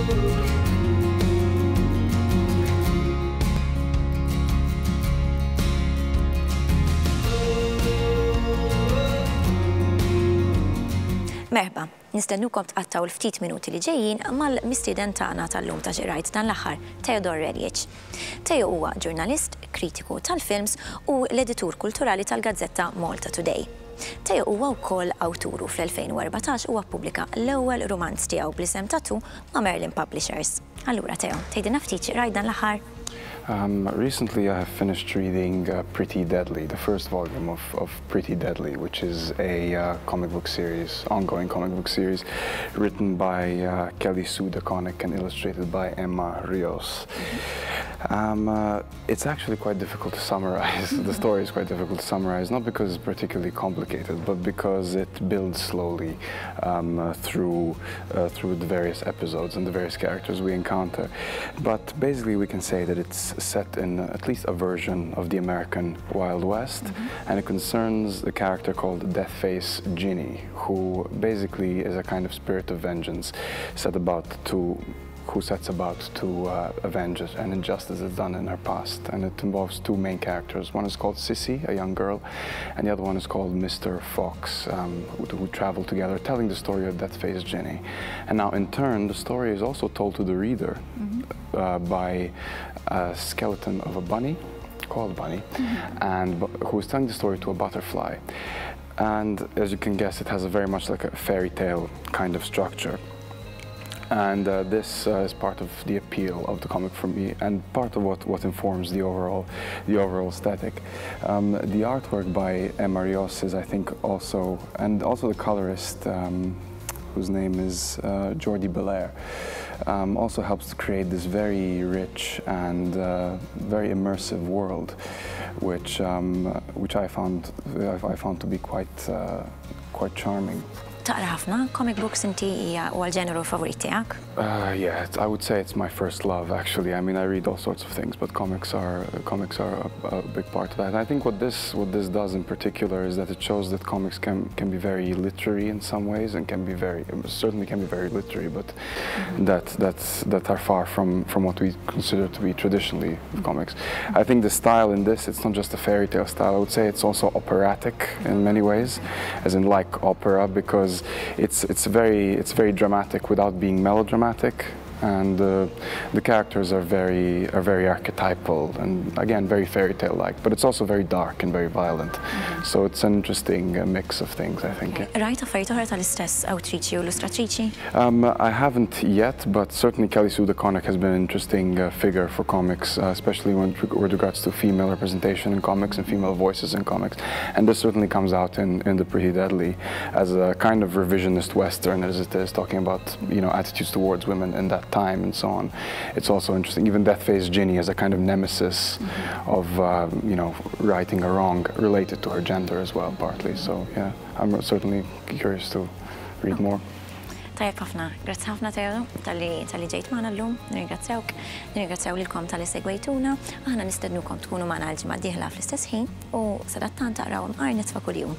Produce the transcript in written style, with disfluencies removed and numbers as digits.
Merħba, nistennukom tqattaw l-ftit minuti li ġejjin mal-mistieden tagħna tal-lum ta' xi rajt dan l-aħħar, Theodor Reljic. Theo huwa ġurnalist, kritiku tal-films u l-editur kulturali tal-gazzetta Malta Today. Theo huwa wkoll awturu fl-2014 huwa ppubblika l-ewwel romanz tiegħu bl-isem Tattoo ma' Merlin Publishers. Allura Theo, tgħidilna ftit xi rajt dan l-aħħar? Recently I have finished reading Pretty Deadly, the first volume of Pretty Deadly, which is a comic book series, ongoing comic book series, written by Kelly Sue DeConnick and illustrated by Emma Rios. It's actually quite difficult to summarize. The story is quite difficult to summarize, not because it's particularly complicated, but because it builds slowly through the various episodes and the various characters we encounter. But basically we can say that it's set in at least a version of the American Wild West, and it concerns the character called Deathface Ginny, who basically is a kind of spirit of vengeance who sets about to avenge an injustice that's done in her past. And it involves two main characters. One is called Sissy, a young girl, and the other one is called Mr. Fox, who travel together, telling the story of Deathface Ginny. And now, in turn, the story is also told to the reader by a skeleton of a bunny, called Bunny, and who is telling the story to a butterfly. And as you can guess, it has a very much like a fairy tale kind of structure. And this is part of the appeal of the comic for me, and part of what informs the overall aesthetic. The artwork by Emma Rios is, I think, also the colorist, whose name is Jordi Belair, also helps to create this very rich and very immersive world, which I found to be quite charming. Taqra ħafna comic books inti hija huwa l-ġeneru favorit tiegħek? Yeah, I would say it's my first love, actually. I mean, I read all sorts of things, but comics are a big part of that. And I think what this does in particular is that it shows that comics can be very literary in some ways, and certainly can be very literary, but that are far from what we consider to be traditionally comics. I think the style in this, it's not just a fairy tale style. I would say it's also operatic in many ways, as in like opera, because it's very dramatic without being melodramatic, and the characters are very archetypal and again very fairy tale like, but it's also very dark and very violent. So it's an interesting mix of things, I think. Rajt affarijiet oħra tal-istess awtriċi u illustratriċi? I haven't yet, but certainly Kelly Sue DeConnick has been an interesting figure for comics, especially with regards to female representation in comics and female voices in comics. And this certainly comes out in the Pretty Deadly as a kind of revisionist Western, as it is, talking about, you know, attitudes towards women in that time and so on. It's also interesting. Even Deathface Ginny as a kind of nemesis of, you know, righting a wrong related to her gender as well, partly. So yeah, I'm certainly curious to read more. Tajjeb ħafna, grazzi ħafna Theo tal-li ġejt magħna llum, nirringrazzjaw lilkom tal-li segwejtuna, aħna nistednukom tkunu magħna l-ġimgħa d-dieħla fl-istess ħin u sadattant taqrawhom Arnet fa' kuljum.